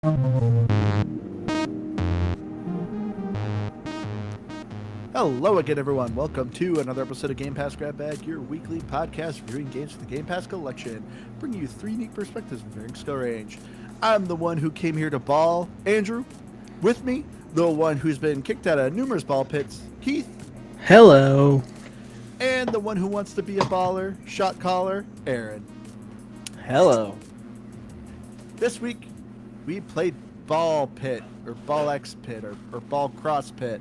Hello again, everyone. Welcome to another episode of Game Pass Grab Bag, your weekly podcast reviewing games for the Game Pass collection, bringing you three unique perspectives of varying skill range. I'm the one who came here to ball, Andrew. With me, the one who's been kicked out of numerous ball pits, Keith. Hello. And the one who wants to be a baller, shot caller, Aaron. Hello. This week, we played Ball Pit, or Ball X Pit, or Ball Cross Pit.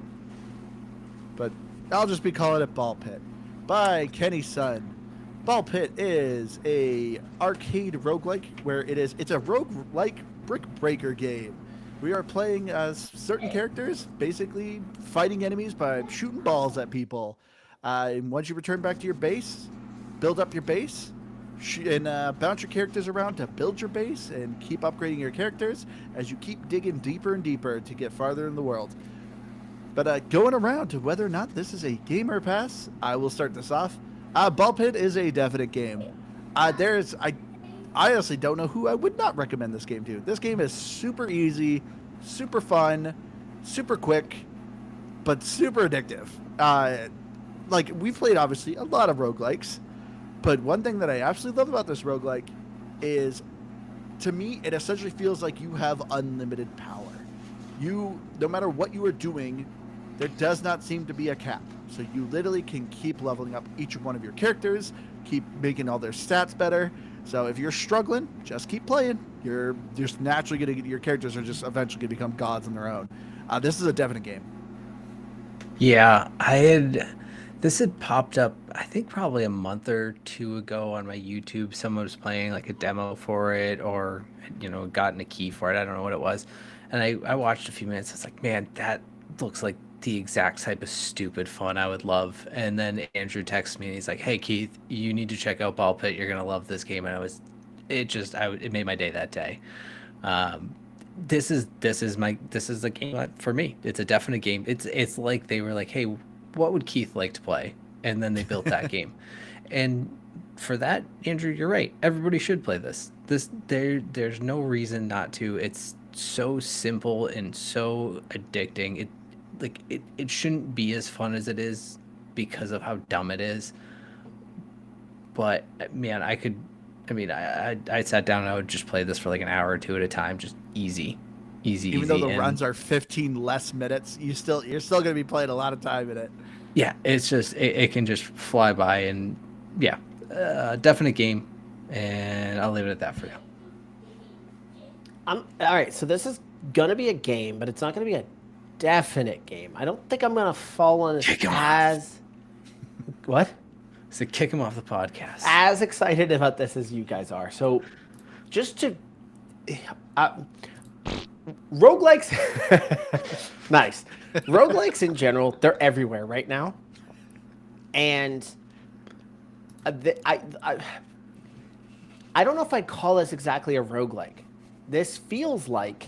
But I'll just be calling it Ball Pit by Kenny Sun. Ball Pit is a arcade roguelike where it's a roguelike brick breaker game. We are playing as certain characters, basically fighting enemies by shooting balls at people. And once you return back to your base, build up your base, and bounce your characters around to build your base and keep upgrading your characters as you keep digging deeper and deeper to get farther in the world. But going around to whether or not this is a game or pass, I will start this off. Ball Pit is a definite game. I honestly don't know who I would not recommend this game to. This game is super easy, super fun, super quick, but super addictive. Like, we've played, obviously, a lot of roguelikes, but one thing that I absolutely love about this roguelike is, to me, it essentially feels like you have unlimited power. No matter what you are doing, there does not seem to be a cap. So you literally can keep leveling up each one of your characters, keep making all their stats better. So if you're struggling, just keep playing. You're just naturally going to get your characters are just eventually going to become gods on their own. This is a definite game. Yeah, this had popped up, I think probably a month or two ago on my YouTube. Someone was playing like a demo for it or, gotten a key for it. I don't know what it was. And I watched a few minutes. I was like, man, that looks like the exact type of stupid fun I would love. And then Andrew texts me and he's like, hey, Keith, you need to check out Ball Pit. You're going to love this game. And it made my day that day. This is the game for me. It's a definite game. It's like they were like, hey, what would Keith like to play? And then they built that game. And for that, Andrew, you're right. Everybody should play this. There's no reason not to. It's so simple and so addicting. It shouldn't be as fun as it is because of how dumb it is. But man, I sat down and I would just play this for like an hour or two at a time, just easy. Even though the runs are 15 less minutes, you're still going to be playing a lot of time in it. Yeah, it's just it can just fly by, and yeah, definite game, and I'll leave it at that for you. All right, so this is gonna be a game, but it's not gonna be a definite game. I don't think I'm gonna fall on this as what? So kick him off the podcast. As excited about this as you guys are. So, just to roguelikes, nice. Roguelikes in general, they're everywhere right now, and I don't know if I'd call this exactly a roguelike. This feels like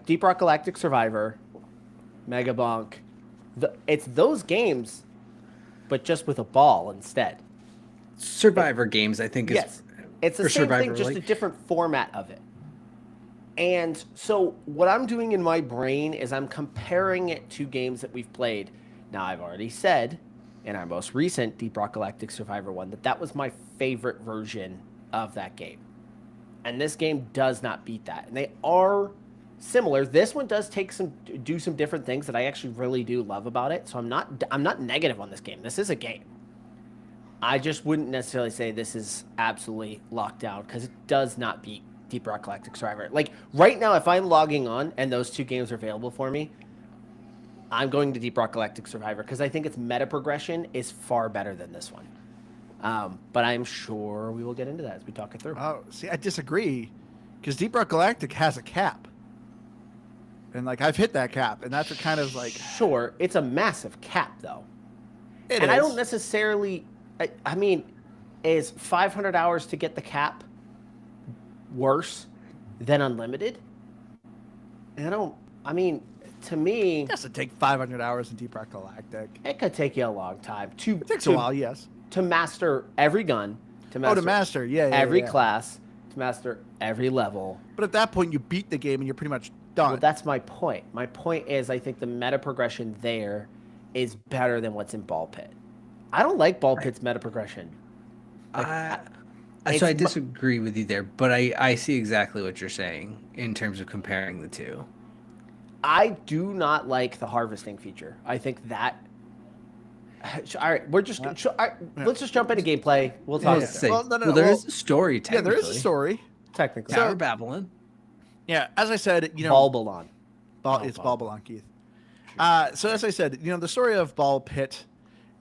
Deep Rock Galactic Survivor, Megabonk. It's those games, but just with a ball instead. Survivor games, I think. Yes, it's the same thing, just a different format of it. And so what I'm doing in my brain is I'm comparing it to games that we've played. Now, I've already said in our most recent Deep Rock Galactic Survivor one that was my favorite version of that game. And this game does not beat that. And they are similar. This one does do some different things that I actually really do love about it. So I'm not negative on this game. This is a game. I just wouldn't necessarily say this is absolutely locked down because it does not beat Deep Rock Galactic Survivor. Like right now, if I'm logging on and those two games are available for me, I'm going to Deep Rock Galactic Survivor because I think its meta progression is far better than this one. But I'm sure we will get into that as we talk it through. Oh, see, I disagree because Deep Rock Galactic has a cap. And, like, I've hit that cap, and that's a kind of, like... Sure, it's a massive cap, though. It is. I don't necessarily... I mean, is 500 hours to get the cap worse than unlimited? I mean, to me... It doesn't take 500 hours in Deep Rock Galactic. It could take you a long time. It takes a while, yes. To master every gun. To master yeah. Every class. master every level. But at that point, you beat the game and you're pretty much done. Well, that's my point. My point is I think the meta progression there is better than what's in Ball Pit. I don't like Ball Pit's meta progression. So I disagree with you there, but I see exactly what you're saying in terms of comparing the two. I do not like the harvesting feature. I think that. All right, let's just jump into gameplay. We'll talk. Well, there is a story. Yeah, there is a story. Technically, Tower Babylon. Yeah, as I said, Balbalon. It's Balbalon, Keith. So as I said, the story of Ball Pit,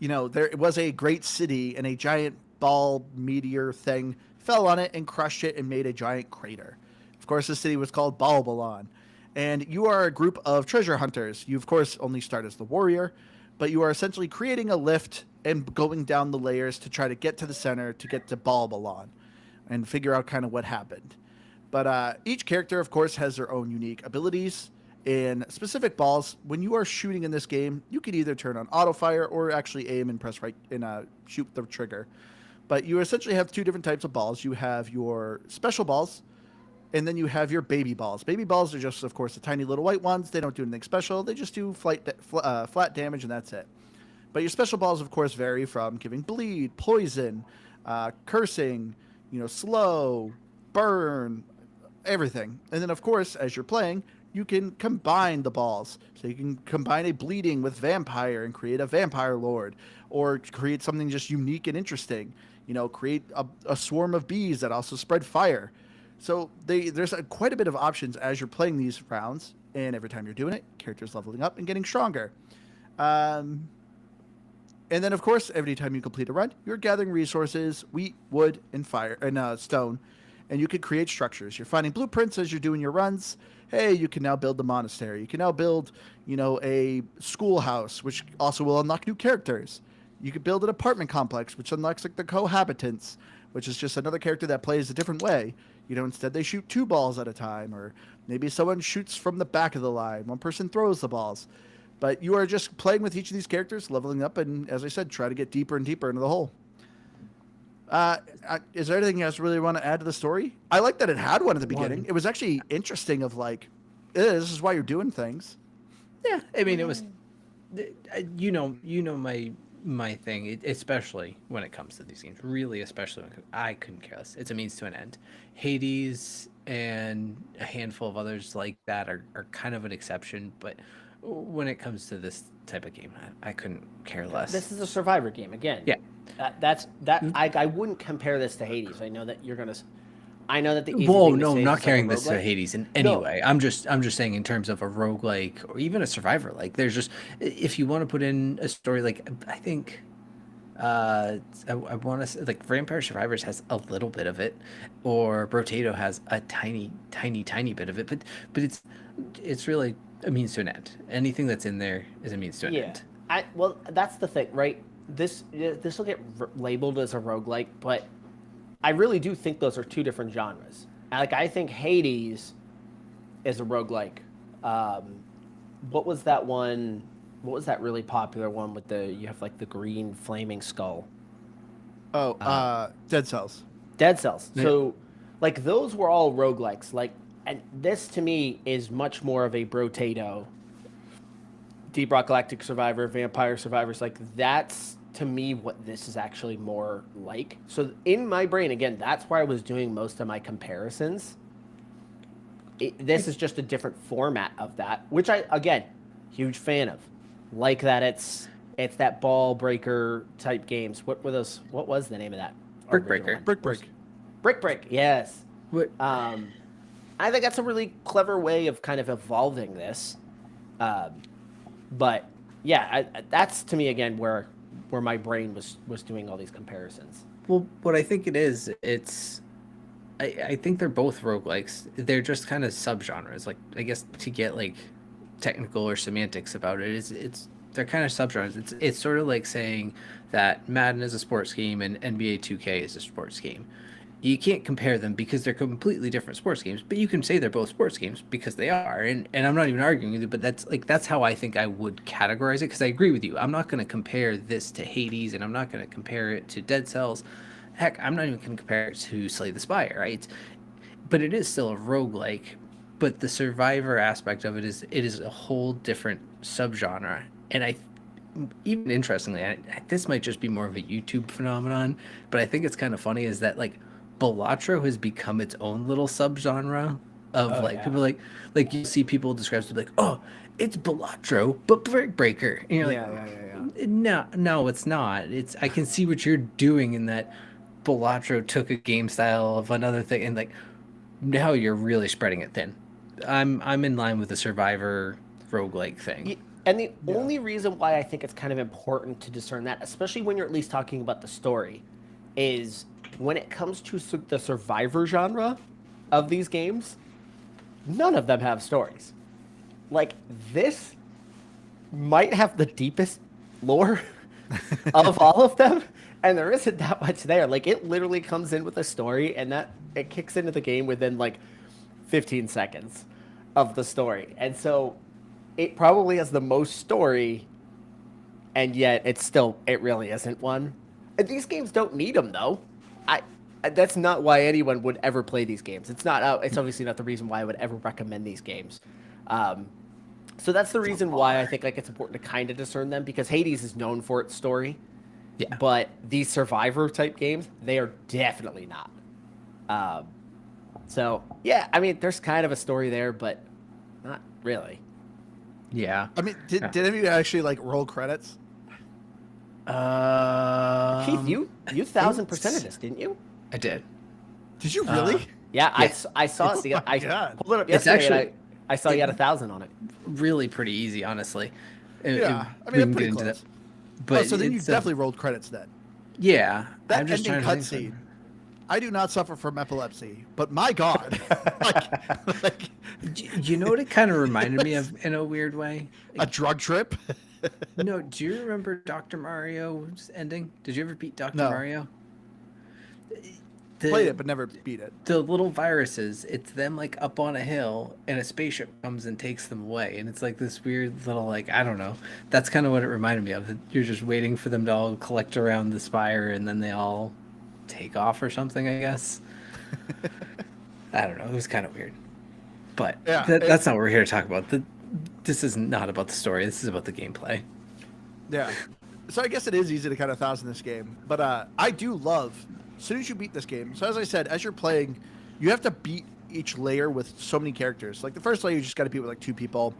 there was a great city and a giant ball meteor thing fell on it and crushed it and made a giant crater. Of course, the city was called Balbalon. And you are a group of treasure hunters. You, of course, only start as the warrior, but you are essentially creating a lift and going down the layers to try to get to the center to get to Balbalon and figure out kind of what happened. But each character, of course, has their own unique abilities and specific balls. When you are shooting in this game, you can either turn on auto fire or actually aim and press right and shoot the trigger. But you essentially have two different types of balls. You have your special balls, and then you have your baby balls. Baby balls are just, of course, the tiny little white ones. They don't do anything special. They just do flat damage, and that's it. But your special balls, of course, vary from giving bleed, poison, cursing, slow, burn, everything. And then, of course, as you're playing, you can combine the balls. So you can combine a bleeding with vampire and create a vampire lord, or create something just unique and interesting. Create a swarm of bees that also spread fire. So there's quite a bit of options as you're playing these rounds, and every time you're doing it, characters leveling up and getting stronger. And then, of course, every time you complete a run, you're gathering resources, wheat, wood, and fire and stone, and you can create structures. You're finding blueprints as you're doing your runs. Hey, you can now build the monastery. You can now build, a schoolhouse, which also will unlock new characters. You could build an apartment complex, which unlocks the cohabitants, which is just another character that plays a different way. Instead they shoot two balls at a time, or maybe someone shoots from the back of the line. One person throws the balls. But you are just playing with each of these characters, leveling up, and as I said, try to get deeper and deeper into the hole. Is there anything you guys really want to add to the story? I like that it had one at the beginning. It was actually interesting of this is why you're doing things. Yeah, I mean, it was, my thing, especially when it comes to these games, really, especially when I couldn't care less. It's a means to an end. Hades and a handful of others like that are kind of an exception, but when it comes to this type of game, I couldn't care less. This is a survivor game again. Yeah, I wouldn't compare this to Hades. I know that you're gonna. I know that the easy Whoa, thing no, to say I'm not is carrying like this to Hades in any way. I'm just saying in terms of a roguelike or even a survivor. There's just, if you want to put in a story, I think I want to say Vampire Survivors has a little bit of it, or Brotato has a tiny bit of it, but it's really a means to an end. Anything that's in there is a means to an end. Well, that's the thing, right? This will get labeled as a roguelike, but I really do think those are two different genres. I think Hades is a roguelike. What was that one? What was that really popular one with you have the green flaming skull? Oh, Dead Cells. Dead Cells. Yeah. So, those were all roguelikes. And this to me is much more of a Brotato, Deep Rock Galactic Survivor, Vampire Survivors. That's to me what this is actually more like. So in my brain, again, that's where I was doing most of my comparisons. This is just a different format of that, which I, again, huge fan of. Like that it's that ball breaker type games. What were those? What was the name of that? Brick Breaker. Brick Break. Yes. What? I think that's a really clever way of kind of evolving this. But yeah, that's to me again where my brain was doing all these comparisons. Well, what I think it is, I think they're both roguelikes. They're just kind of subgenres. I guess to get technical or semantics about it, they're kind of subgenres. It's sort of like saying that Madden is a sports game and NBA 2K is a sports game. You can't compare them because they're completely different sports games, but you can say they're both sports games because they are. And I'm not even arguing with you, but that's how I think I would categorize it, because I agree with you. I'm not going to compare this to Hades, and I'm not going to compare it to Dead Cells. Heck, I'm not even going to compare it to Slay the Spire, right? but it is still a roguelike. But the survivor aspect of it is a whole different subgenre. And even interestingly, this might just be more of a YouTube phenomenon, but I think it's kind of funny is that like Balatro has become its own little subgenre of people like you see people describe it like, oh, it's Balatro but Brick Breaker, and you're like, no, it's not. I can see what you're doing in that Balatro took a game style of another thing, and like now you're really spreading it thin. I'm in line with the Survivor roguelike thing. And the only reason why I think it's kind of important to discern that, especially when you're at least talking about the story, is when it comes to the Survivor genre of these games, none of them have stories. Like, this might have the deepest lore of all of them, and there isn't that much there. Like, it literally comes in with a story, and that it kicks into the game within, like, 15 seconds of the story. And so it probably has the most story, and yet it really isn't one. And these games don't need them, though. That's not why anyone would ever play these games. It's obviously not the reason why I would ever recommend these games. So that's the reason why I think like it's important to kind of discern them, because Hades is known for its story. Yeah. But these Survivor type games, they are definitely not. So yeah, I mean, there's kind of a story there, but not really. Yeah. I mean, did any of you actually like roll credits? Keith, you 1000%ed this, didn't you? I did. Did you really? Yeah, I saw it. I pulled it up yesterday. I saw you had 1,000 on it. Really pretty easy, honestly. Yeah, I mean, pretty close. But so then you definitely rolled credits then. Yeah, that I'm just ending cutscene. I do not suffer from epilepsy, but my God, you know what it kind of reminded me of in a weird way? A drug trip. No, do you remember Dr. Mario's ending? Did you ever beat Dr. Mario? Played it, but never beat it. The little viruses, it's them like up on a hill, and a spaceship comes and takes them away, and it's like this weird little like, I don't know. That's kind of what it reminded me of. You're just waiting for them to all collect around the spire, and then they all take off or something, I guess. I don't know. It was kind of weird, but that's not what we're here to talk about. This is not about the story. This is about the gameplay. Yeah. So I guess it is easy to kind of 1,000 this game, but I do love. As soon as you beat this game, so as I said, as you're playing, you have to beat each layer with so many characters. Like the first layer, you just got to beat with like 2 people,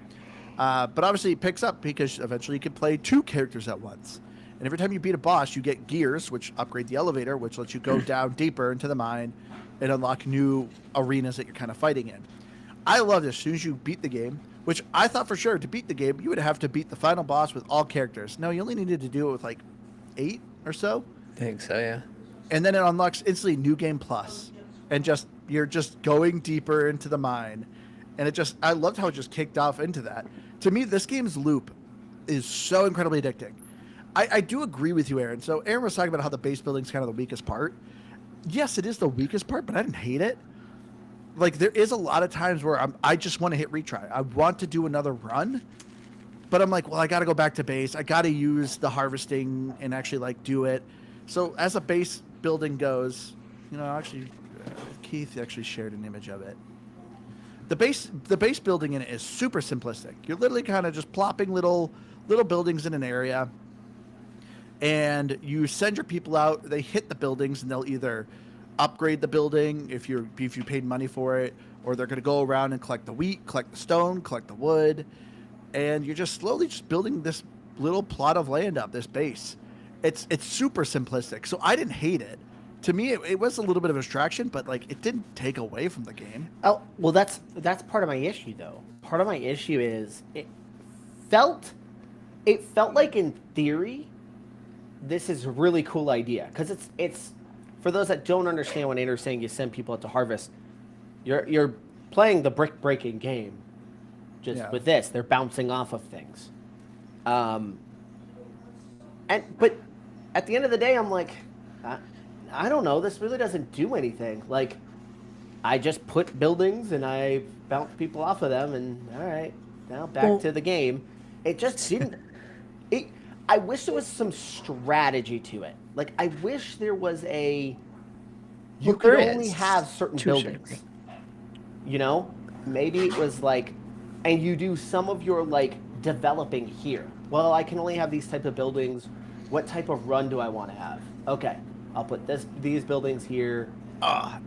but obviously it picks up because eventually you can play 2 characters at once. And every time you beat a boss, you get gears, which upgrade the elevator, which lets you go down deeper into the mine and unlock new arenas that you're kind of fighting in. I love this. As soon as you beat the game, which I thought for sure to beat the game, you would have to beat the final boss with all characters. No, you only needed to do it with like 8 or so. I think so, yeah. And then it unlocks instantly New Game Plus, and you're just going deeper into the mine, and I loved how it just kicked off into that. To me, this game's loop is so incredibly addicting. I do agree with you, Aaron. So Aaron was talking about how the base building is kind of the weakest part. Yes, it is the weakest part, but I didn't hate it. Like there is a lot of times where I just want to hit retry. I want to do another run, but I'm like, well, I got to go back to base. I got to use the harvesting and actually like do it. So as a base building goes, actually Keith actually shared an image of it. The base building in it is super simplistic. You're literally kind of just plopping little buildings in an area, and you send your people out. They hit the buildings, and they'll either upgrade the building if you paid money for it, or they're going to go around and collect the wheat, collect the stone, collect the wood, and you're just slowly just building this little plot of land up, this base. It's super simplistic, so I didn't hate it. To me, it was a little bit of a distraction, but like it didn't take away from the game. Oh, well, that's part of my issue, though. Part of my issue is it felt like in theory, this is a really cool idea, because it's for those that don't understand when Andrew's saying you send people out to harvest, you're playing the brick breaking game. With this, they're bouncing off of things. But at the end of the day, I'm like, I don't know. This really doesn't do anything. Like, I just put buildings and I bounce people off of them, and all right, now back to the game. It just didn't. I wish there was some strategy to it. Like, I wish there was you could only have certain buildings. You know, maybe it was like, and you do some of your like developing here. Well, I can only have these type of buildings. What type of run do I want to have? Okay, I'll put these buildings here.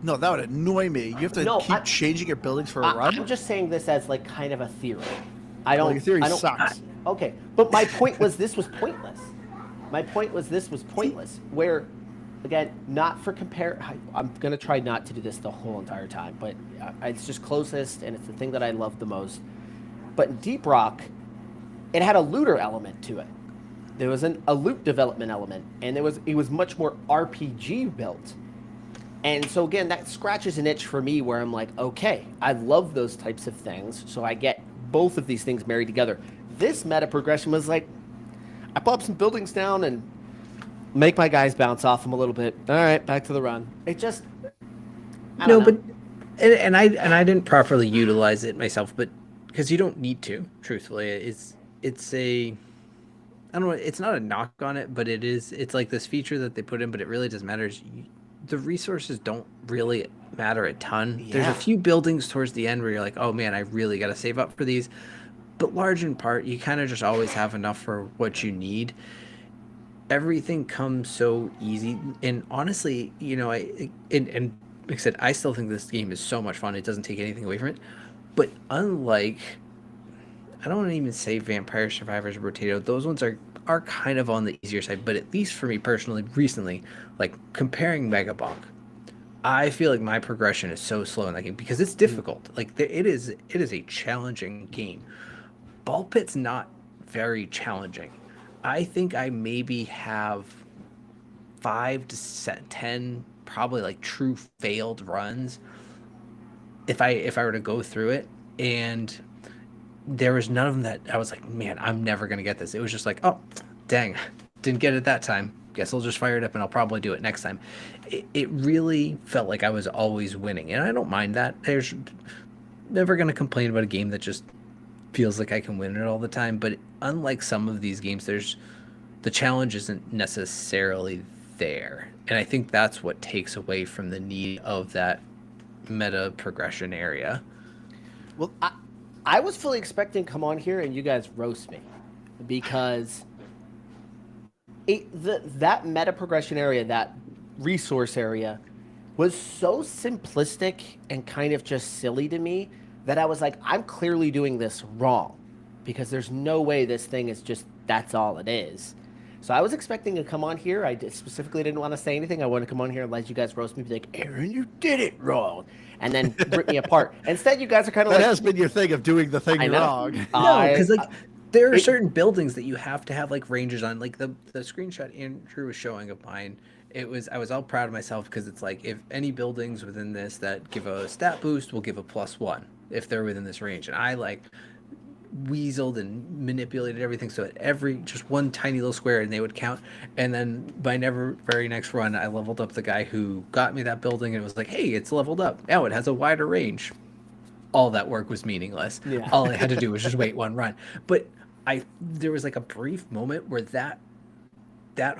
No, that would annoy me. You have to keep changing your buildings for a run? I'm just saying this as like kind of a theory. I don't. Your theory sucks. Okay, but my point was this was pointless. My point was this was pointless. Where, again, not for compare. I'm gonna try not to do this the whole entire time, but it's just closest and it's the thing that I love the most. But in Deep Rock, it had a looter element to it. There was a loot development element, and it was much more RPG built. And so again, that scratches an itch for me where I'm like, okay, I love those types of things, so I get both of these things married together. This meta progression was like, I pop some buildings down and make my guys bounce off them a little bit. All right, back to the run. It just I don't know. But I didn't properly utilize it myself, but because you don't need to, truthfully, it's a I don't know. It's not a knock on it, but it's like this feature that they put in, but it really doesn't matter. The resources don't really matter a ton. Yeah. There's a few buildings towards the end where you're like, oh man, I really got to save up for these. But large in part, you kind of just always have enough for what you need. Everything comes so easy. And honestly, you know, and like I said, I still think this game is so much fun. It doesn't take anything away from it. But unlike, I don't want to even say Vampire Survivors or Potato, those ones are kind of on the easier side. But at least for me personally, recently, like comparing Megabonk, I feel like my progression is so slow in that game because it's difficult. Like it is a challenging game. Ball Pit's not very challenging. I think I maybe have 5 to 10 probably like true failed runs if I were to go through it, and there was none of them that I was like, man, I'm never gonna get this. It was just like, oh dang, didn't get it that time, guess I'll just fire it up and I'll probably do it next time. It really felt like I was always winning, and I don't mind that. There's never gonna complain about a game that just feels like I can win it all the time. But unlike some of these games, the challenge isn't necessarily there, and I think that's what takes away from the need of that meta progression area. Well, I was fully expecting to come on here and you guys roast me because that meta progression area, that resource area, was so simplistic and kind of just silly to me that I was like, I'm clearly doing this wrong because there's no way this thing is just that's all it is. So I was expecting to come on here. I specifically didn't want to say anything. I wanted to come on here and let you guys roast me, be like, Aaron, you did it wrong, and then rip me apart. Instead, you guys are kind of like... That has been your thing of doing the thing wrong. No, because like there are certain buildings that you have to have like ranges on. Like the screenshot Andrew was showing of mine, I was all proud of myself because it's like, if any buildings within this that give a stat boost will give a +1 if they're within this range. And I like weaseled and manipulated everything so at just one tiny little square and they would count. And then my very next run, I leveled up the guy who got me that building, and it was like, hey, it's leveled up now, it has a wider range. All that work was meaningless. Yeah. All I had to do was just wait one run. But there was like a brief moment where that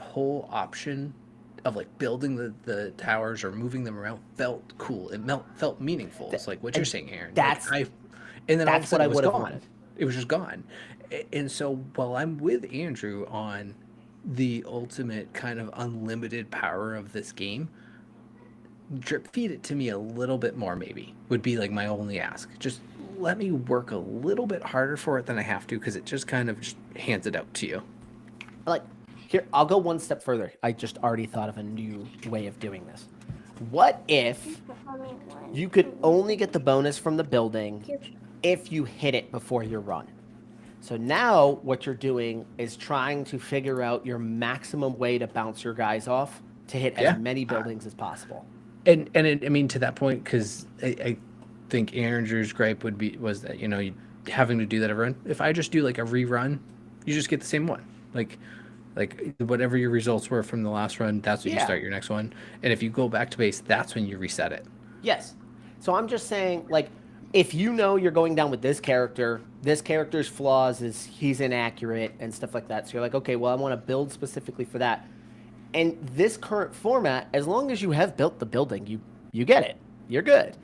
whole option of like building the towers or moving them around felt cool. It felt meaningful. It's like what you're saying, Aaron. That's and then all of a sudden what I would have wanted. It was just gone. And so while I'm with Andrew on the ultimate kind of unlimited power of this game, drip feed it to me a little bit more, maybe, would be like my only ask. Just let me work a little bit harder for it than I have to, because it just kind of just hands it out to you. Like, here, I'll go one step further. I just already thought of a new way of doing this. What if you could only get the bonus from the building if you hit it before your run? So now what you're doing is trying to figure out your maximum way to bounce your guys off to hit as many buildings as possible. I mean, to that point, because I think Andrew's gripe was that, you know, having to do that every run. If I just do like a rerun, you just get the same one. Like whatever your results were from the last run, that's what you start your next one. And if you go back to base, that's when you reset it. Yes. So I'm just saying, like, if you know you're going down with this character's flaws is he's inaccurate and stuff like that. So you're like, okay, well, I want to build specifically for that. And this current format, as long as you have built the building, you get it. You're good.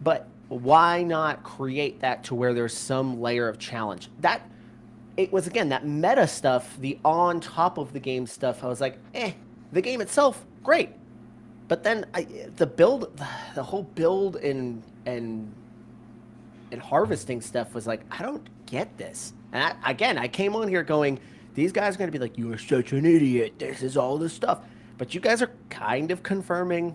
But why not create that to where there's some layer of challenge? That it was, again, that meta stuff, the on top of the game stuff. I was like, the game itself, great. But then the whole build and harvesting stuff was like, I don't get this. And I came on here going, these guys are going to be like, you are such an idiot. This is all this stuff. But you guys are kind of confirming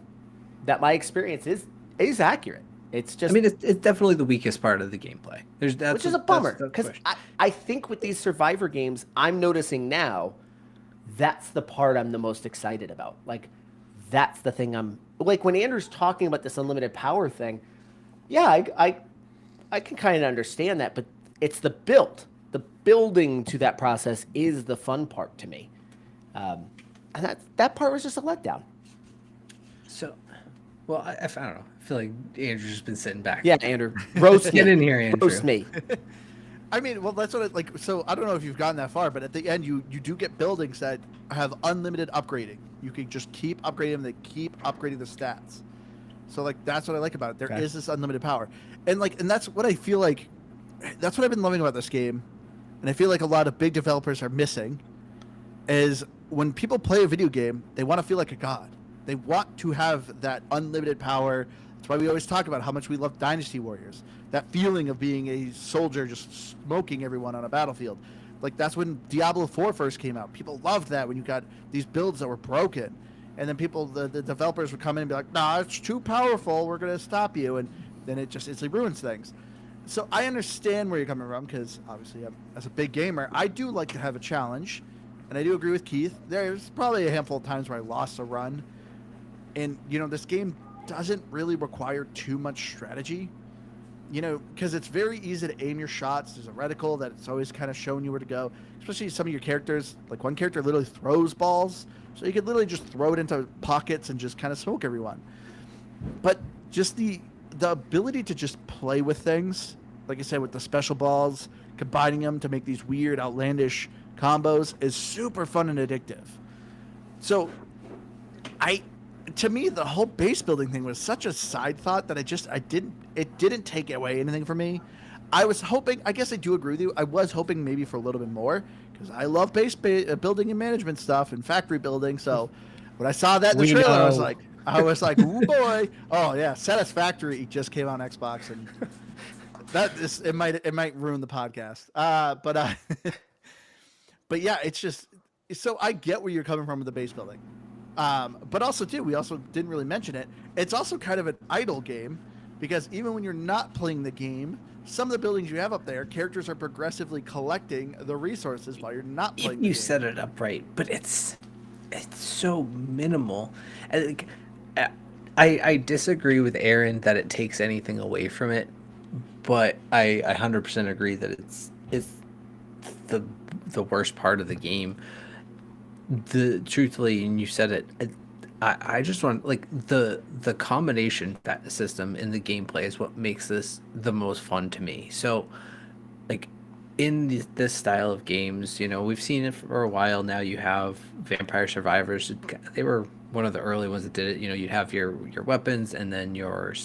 that my experience is accurate. It's just, I mean, it's definitely the weakest part of the gameplay. Which is a bummer, because I think with these Survivor games, I'm noticing now, that's the part I'm the most excited about. Like, that's the thing I'm like, when Andrew's talking about this unlimited power thing. Yeah, I can kind of understand that, but it's the building to that process is the fun part to me, and that part was just a letdown. So, well, I don't know. I feel like Andrew's just been sitting back. Yeah, Andrew, roast Get in here, Andrew. Roast me. I mean, well, that's what so I don't know if you've gotten that far, but at the end, you do get buildings that have unlimited upgrading. You can just keep upgrading them. They keep upgrading the stats. So, like, that's what I like about it. There is this unlimited power. And that's what I feel like. That's what I've been loving about this game. And I feel like a lot of big developers are missing is when people play a video game, they want to feel like a god. They want to have that unlimited power. That's why we always talk about how much we love Dynasty Warriors. That feeling of being a soldier just smoking everyone on a battlefield. Like, that's when Diablo 4 first came out. People loved that when you got these builds that were broken. And then the developers would come in and be like, nah, it's too powerful. We're going to stop you. And then it just instantly ruins things. So I understand where you're coming from, because obviously, as a big gamer, I do like to have a challenge. And I do agree with Keith. There's probably a handful of times where I lost a run. And, this game doesn't really require too much strategy. Because it's very easy to aim your shots. There's a reticle that it's always kind of showing you where to go. Especially some of your characters. Like, one character literally throws balls. So you could literally just throw it into pockets and just kind of smoke everyone. But just the ability to just play with things, like I said, with the special balls, combining them to make these weird, outlandish combos is super fun and addictive. So, to me, the whole base building thing was such a side thought that it didn't take away anything from me. I was hoping, I guess I do agree with you, I was hoping maybe for a little bit more, because I love base building and management stuff and factory building. So when I saw that in the trailer, I was like, oh boy. Oh yeah, Satisfactory just came out on Xbox, and it might ruin the podcast. But yeah, it's just, so I get where you're coming from with the base building. But also too, we also didn't really mention it. It's also kind of an idle game, because even when you're not playing the game, some of the buildings you have up there, characters are progressively collecting the resources while you're not playing the game. You set it up right, but it's so minimal. I disagree with Aaron that it takes anything away from it, but I 100% agree that it's the worst part of the game. Truthfully, and you said it, I just want, like, the combination that system in the gameplay is what makes this the most fun to me. So, like, in this style of games, we've seen it for a while now. You have Vampire Survivors. They were one of the early ones that did it. You'd have your weapons and then your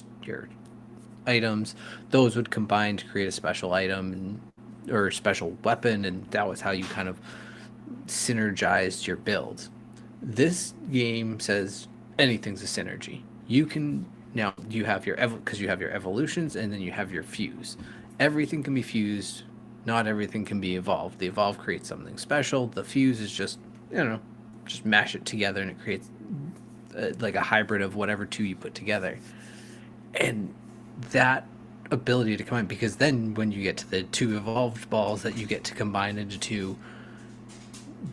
items. Those would combine to create a special item or special weapon, and that was how you kind of synergized your build. This game says anything's a synergy. You have your evolutions, and then you have your fuse. Everything can be fused. Not everything can be evolved. The evolve creates something special. The fuse is just mash it together, and it creates like a hybrid of whatever two you put together. And that ability to combine, because then when you get to the two evolved balls that you get to combine into two,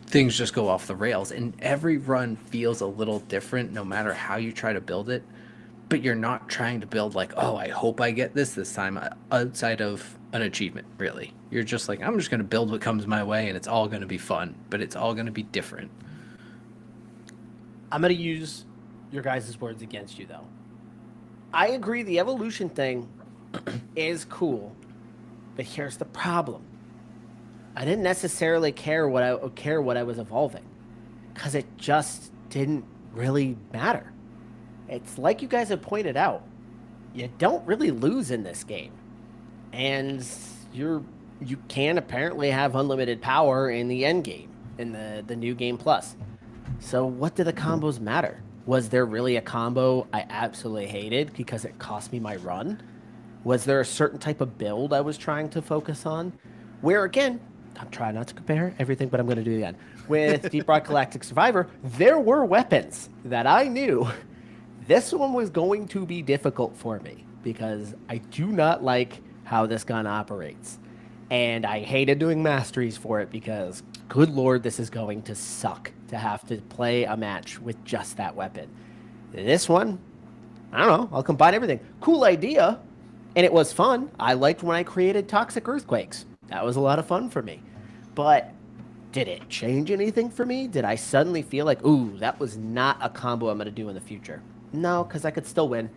things just go off the rails, and every run feels a little different no matter how you try to build it. But you're not trying to build like, oh, I hope I get this time, outside of an achievement, really. You're just like, I'm just going to build what comes my way, and it's all going to be fun, but it's all going to be different. I'm going to use your guys' words against you, though. I agree the evolution thing is cool, but here's the problem. I didn't necessarily care what I was evolving, because it just didn't really matter. It's like you guys have pointed out. you don't really lose in this game, and you can apparently have unlimited power in the end game in the new game plus. So what do the combos matter? Was there really a combo I absolutely hated because it cost me my run? Was there a certain type of build I was trying to focus on? Where again, I'm trying not to compare everything, but I'm going to do it again. With Deep Rock Galactic Survivor, there were weapons that I knew this one was going to be difficult for me because I do not like how this gun operates. And I hated doing masteries for it because, good lord, this is going to suck to have to play a match with just that weapon. This one, I don't know, I'll combine everything. Cool idea, and it was fun. I liked when I created Toxic Earthquakes. That was a lot of fun for me. But did it change anything for me? Did I suddenly feel like, ooh, that was not a combo I'm going to do in the future? No, because I could still win.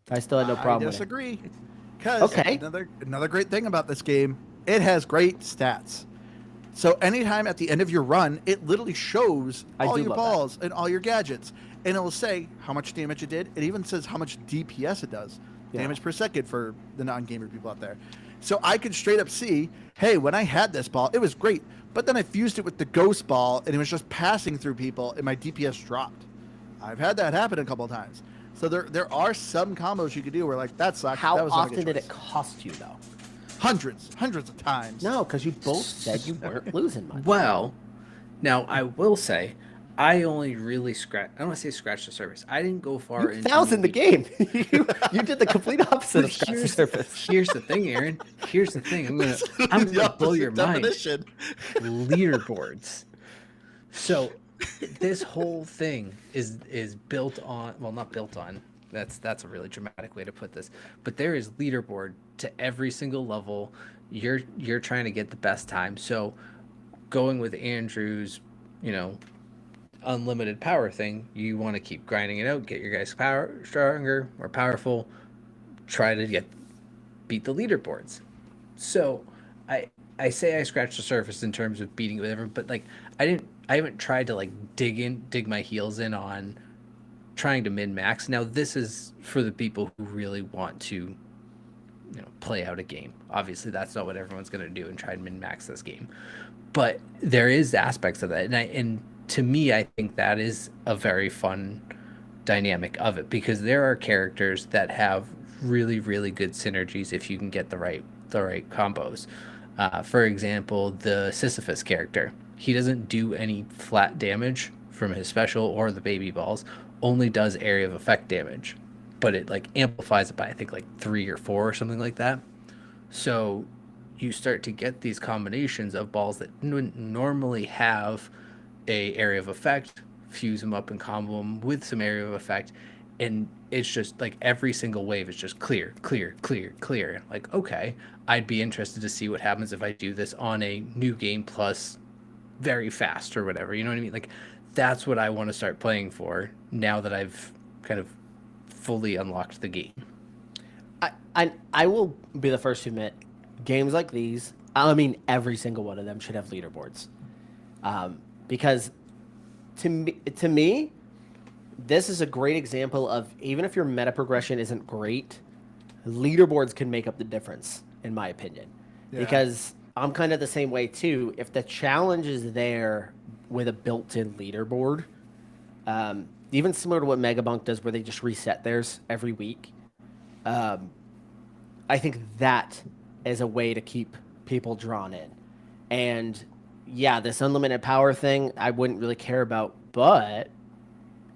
I still had no problem I disagree. Because another great thing about this game, it has great stats. So anytime at the end of your run, it literally shows all your balls and all your gadgets. And it will say how much damage it did. It even says how much DPS it does. Yeah. Damage per second for the non-gamer people out there. So I could straight up see, hey, when I had this ball, it was great. But then I fused it with the ghost ball, and it was just passing through people, and my DPS dropped. I've had that happen a couple of times. So there are some combos you could do where, like, that sucks. How that was often did it cost you, though? Hundreds of times. No, because you both said you weren't losing much. Well, now I will say, I only really I don't want to say scratch the surface. I didn't go far into... the game. you did the complete opposite of scratch the surface. Here's the thing, Aaron. Here's the thing. I'm gonna blow your mind. Leaderboards. So this whole thing is built on, well, not built on. That's a really dramatic way to put this. But there is leaderboard to every single level. You're trying to get the best time. So going with Andrew's, unlimited power thing, you want to keep grinding it out, get your guys power stronger, more powerful, try to beat the leaderboards. So I say I scratched the surface in terms of beating whatever, but like I haven't tried to like dig my heels in on trying to min max. Now this is for the people who really want to play out a game. Obviously that's not what everyone's going to do and try and min max this game, but there is aspects of that, and to me, I think that is a very fun dynamic of it because there are characters that have really, really good synergies if you can get the right combos. For example, the Sisyphus character, he doesn't do any flat damage from his special or the baby balls, only does area of effect damage, but it like amplifies it by I think like 3 or 4 or something like that. So you start to get these combinations of balls that normally have a area of effect, fuse them up and combo them with some area of effect, and it's just like every single wave is just clear. Like, okay, I'd be interested to see what happens if I do this on a new game plus very fast or whatever, you know what I mean? Like that's what I want to start playing for now that I've kind of fully unlocked the game. I will be the first to admit, games like these, I mean every single one of them should have leaderboards. Because to me, this is a great example of even if your meta progression isn't great, leaderboards can make up the difference, in my opinion. Yeah. Because I'm kind of the same way too. If the challenge is there with a built-in leaderboard, even similar to what Megabunk does where they just reset theirs every week, I think that is a way to keep people drawn in. And yeah, this unlimited power thing, I wouldn't really care about, but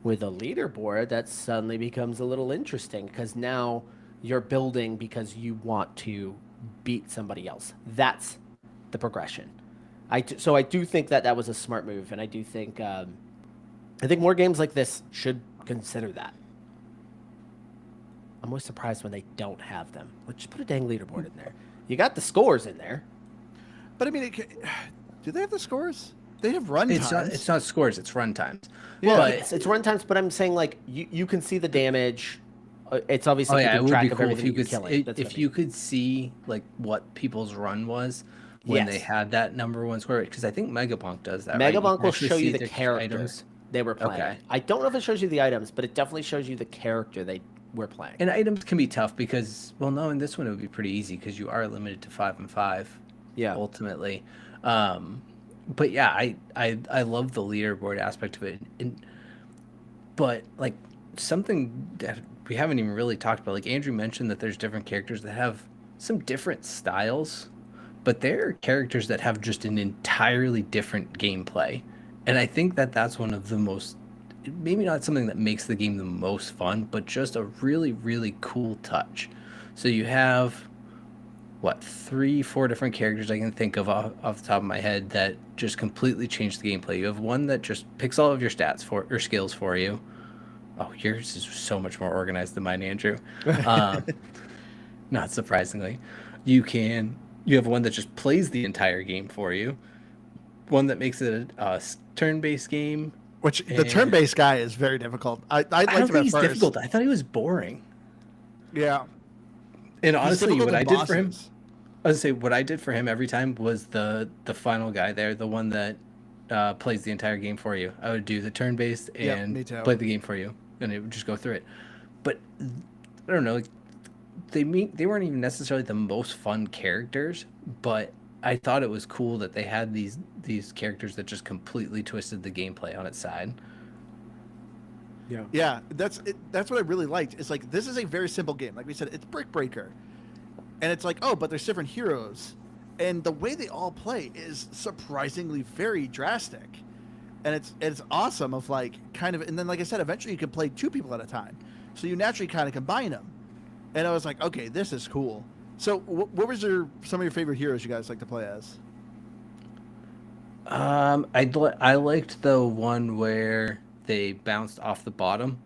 with a leaderboard, that suddenly becomes a little interesting because now you're building because you want to beat somebody else. That's the progression. So I do think that was a smart move, and I do think more games like this should consider that. I'm always surprised when they don't have them. Let's just put a dang leaderboard in there. You got the scores in there. But I mean, do they have the scores? They have run times. It's not scores, it's run times. Yeah, but it's run times, but I'm saying like you can see the damage. It's obviously it would be cool if you could you could see like what people's run was when they had that number one score, because I think Megabunk does that. Megabunk will show you the characters they were playing. Okay. I don't know if it shows you the items, but it definitely shows you the character we're playing. And items can be tough because, well, no, in this one it would be pretty easy because you are limited to 5 and 5. Yeah. Ultimately, but yeah, I love the leaderboard aspect of it. But like something that we haven't even really talked about, like Andrew mentioned that there's different characters that have some different styles, but there are characters that have just an entirely different gameplay, and I think that that's one of the most, maybe not something that makes the game the most fun, but just a really, really cool touch. So you have, what, 3-4 different characters I can think of off the top of my head that just completely change the gameplay. You have one that just picks all of your stats for or skills for you. Oh, yours is so much more organized than mine, Andrew. Not surprisingly. You have one that just plays the entire game for you. One that makes it a turn-based game. Which the turn-based guy is very difficult. I liked him at think he's first. difficult. I thought he was boring. Yeah. And honestly, what I did for him, bosses. I was gonna say what I did for him every time was the final guy there, the one that plays the entire game for you. I would do the turn-based and me too. play the game for you, and it would just go through it. But I don't know, they weren't even necessarily the most fun characters, but I thought it was cool that they had these characters that just completely twisted the gameplay on its side. Yeah, that's what I really liked. It's like, this is a very simple game. Like we said, it's Brick Breaker. And it's like, oh, but there's different heroes. And the way they all play is surprisingly very drastic. And it's awesome of like kind of, and then like I said, eventually you can play 2 people at a time. So you naturally kind of combine them. And I was like, okay, this is cool. So what was some of your favorite heroes you guys like to play as? I liked the one where they bounced off the bottom,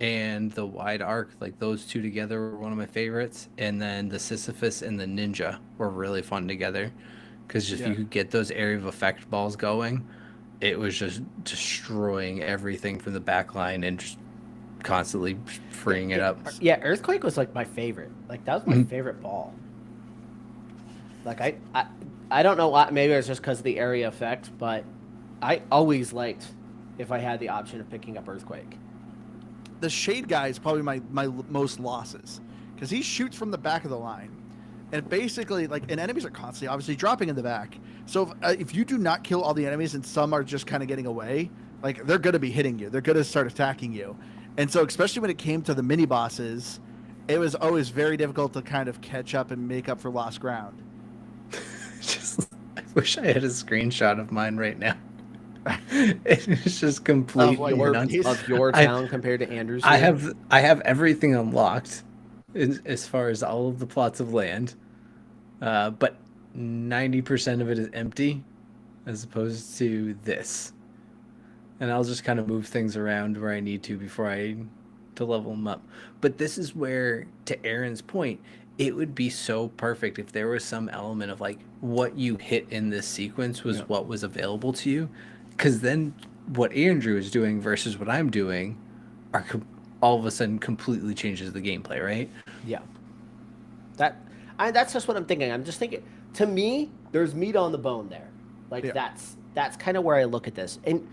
and the wide arc, like those two together were one of my favorites. And then the Sisyphus and the Ninja were really fun together, because if you could get those area of effect balls going, it was just destroying everything from the back line and just constantly freeing it up. Yeah, Earthquake was like my favorite. Like that was my favorite ball. Like I don't know why, maybe it's just because of the area effect, but I always liked if I had the option of picking up Earthquake. The Shade guy is probably my most losses, because he shoots from the back of the line, and basically and enemies are constantly obviously dropping in the back. So if you do not kill all the enemies and some are just kind of getting away, like they're going to be hitting you. They're going to start attacking you. And so especially when it came to the mini bosses, it was always very difficult to kind of catch up and make up for lost ground. I wish I had a screenshot of mine right now. It's just completely nuts. Of your town compared to Andrew's. I have everything unlocked as far as all of the plots of land, but 90% of it is empty, as opposed to this. And I'll just kind of move things around where I need to before to level them up. But this is where, to Aaron's point, it would be so perfect if there was some element of like what you hit in this sequence was what was available to you. Because then what Andrew is doing versus what I'm doing are all of a sudden completely changes the gameplay, right? Yeah. That's just what I'm thinking. I'm just thinking, to me, there's meat on the bone there. Like that's kind of where I look at this. And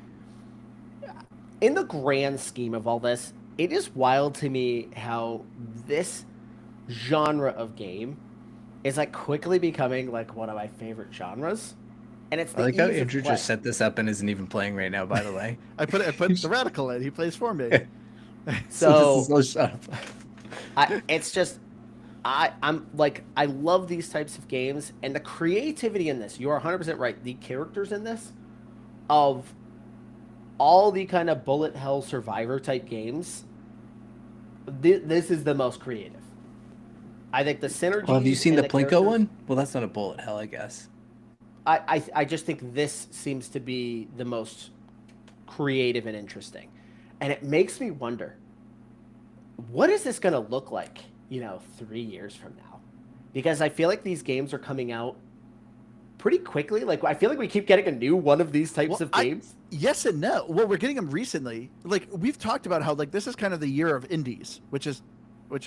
in the grand scheme of all this, it is wild to me how this genre of game is like quickly becoming like one of my favorite genres. And it's I like how Andrew just set this up and isn't even playing right now, by the way. I put the Radical in. He plays for me. So it's just I'm like, I love these types of games, and the creativity in this. You are 100% right. The characters in this, of all the kind of bullet hell survivor type games, this is the most creative. I think the synergy. Well, have you seen the Plinko one? Well, that's not a bullet hell, I guess. I just think this seems to be the most creative and interesting. And it makes me wonder, what is this going to look like, 3 years from now? Because I feel like these games are coming out pretty quickly. Like, I feel like we keep getting a new one of these types of games. Yes and no. Well, we're getting them recently. Like, we've talked about how, like, this is kind of the year of indies, which is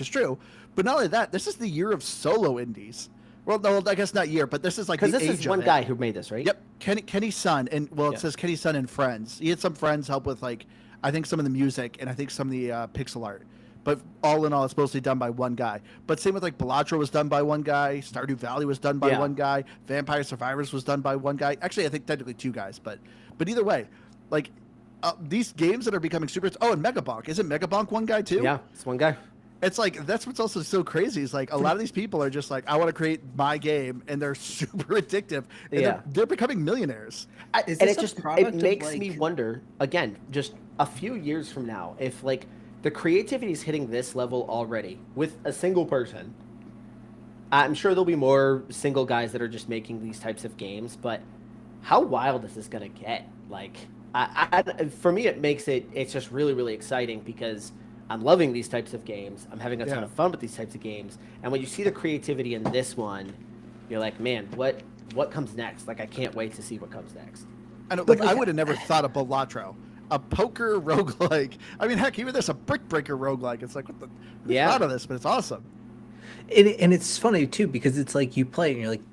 true. But not only that, this is the year of solo indies. Well, no, I guess not year, but this is like the age of it. Because this is one guy who made this, right? Yep, Kenny's son, and it says Kenny's son and friends. He had some friends help with, like, I think some of the music and I think some of the pixel art. but all in all, it's mostly done by one guy. But same with like Balatro was done by one guy, Stardew Valley was done by one guy, Vampire Survivors was done by one guy. Actually, I think technically two guys, but either way, like these games that are becoming super. Oh, and Megabonk, isn't Megabonk one guy too? Yeah, it's one guy. It's like that's what's also so crazy is like a lot of these people are just like, I want to create my game, and they're super addictive. And they're becoming millionaires. And it makes me wonder again, just a few years from now, if like the creativity is hitting this level already with a single person. I'm sure there'll be more single guys that are just making these types of games, but how wild is this going to get? Like, for me, it's just really, really exciting because I'm loving these types of games. I'm having a ton of fun with these types of games. And when you see the creativity in this one, you're like, man, what comes next? Like, I can't wait to see what comes next. I know, like I would have never thought of Balatro, a poker roguelike. I mean, heck, even there's a Brick Breaker roguelike. It's like, what the? Who thought of this? But it's awesome. And it's funny too because it's like you play it and you're like,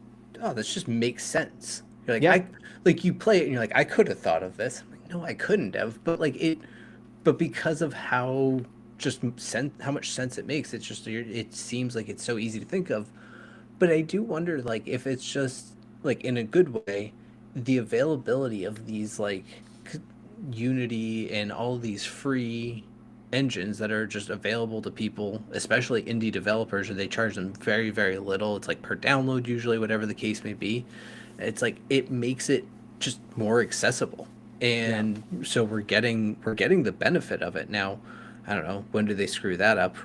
oh, this just makes sense. You're like, you play it and you're like, I could have thought of this. I'm like, no, I couldn't have. But because of how much sense it makes, it seems like it's so easy to think of. But I do wonder, like, if it's just like in a good way, the availability of these like Unity and all these free engines that are just available to people, especially indie developers, and they charge them very, very little. It's like per download usually, whatever the case may be. It's like it makes it just more accessible, and so we're getting the benefit of it now. I don't know, when do they screw that up?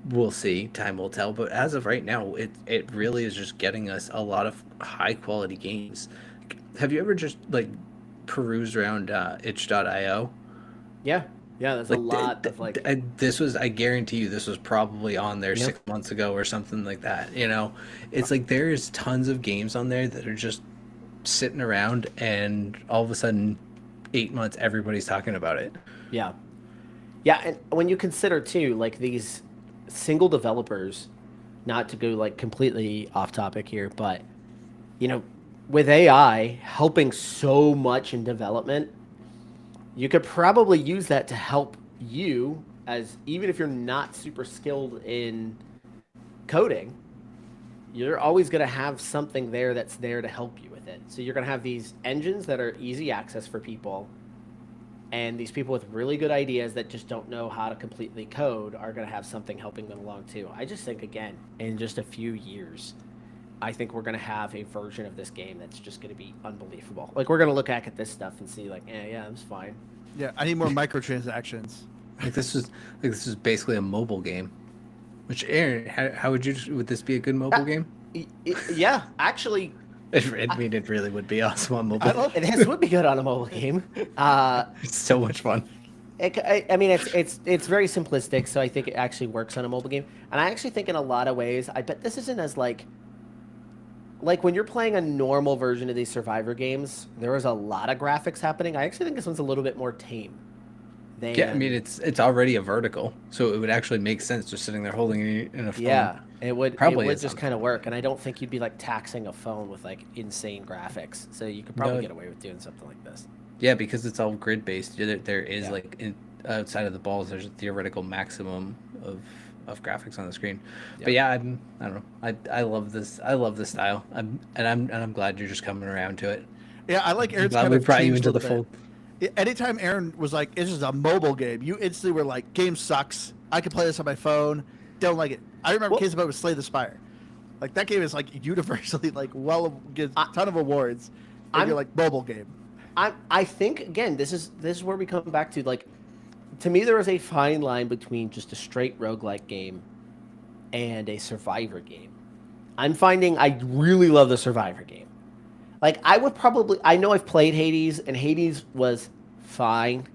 We'll see. Time will tell. But as of right now, it really is just getting us a lot of high quality games. Have you ever just like perused around itch.io? Yeah, there's like, a lot of like. I guarantee you, this was probably on there 6 months ago or something like that. You know, it's like there's tons of games on there that are just sitting around, and all of a sudden, 8 months, everybody's talking about it. Yeah, and when you consider too, like these single developers, not to go like completely off topic here, but you know, with AI helping so much in development, you could probably use that to help you, as even if you're not super skilled in coding, you're always going to have something there that's there to help you with it. So you're going to have these engines that are easy access for people, and these people with really good ideas that just don't know how to completely code are going to have something helping them along too. I just think, again, in just a few years, I think we're going to have a version of this game that's just going to be unbelievable. Like, we're going to look back at this stuff and see, like, yeah, it's fine. Yeah, I need more microtransactions. Like this is basically a mobile game. Which, Aaron, how would this be a good mobile game? Yeah, actually. I mean, it really would be awesome on mobile. It would be good on a mobile game. It's so much fun. I mean, it's very simplistic, so I think it actually works on a mobile game. And I actually think in a lot of ways, I bet this isn't as like when you're playing a normal version of these Survivor games, there is a lot of graphics happening. I actually think this one's a little bit more tame. Yeah, I mean, it's already a vertical, so it would actually make sense just sitting there holding it in a phone. Yeah, it would just kind of work, and I don't think you'd be like taxing a phone with like insane graphics, so you could probably get away with doing something like this. Yeah, because it's all grid based. There is like outside of the balls, there's a theoretical maximum of graphics on the screen. Yep. But yeah, I don't know. I love this. I love this style. I'm glad you're just coming around to it. Yeah, I like Aaron's kind of brought you into the fold. Anytime Aaron was like, "It's just a mobile game," you instantly were like, "Game sucks. I can play this on my phone. Don't like it." I remember case about with Slay the Spire. Like that game is like universally like gets a ton of awards. And you're like mobile game. I think again, this is where we come back to like. To me, there is a fine line between just a straight roguelike game and a Survivor game. I'm finding I really love the Survivor game. Like, I know I've played Hades, and Hades was fine,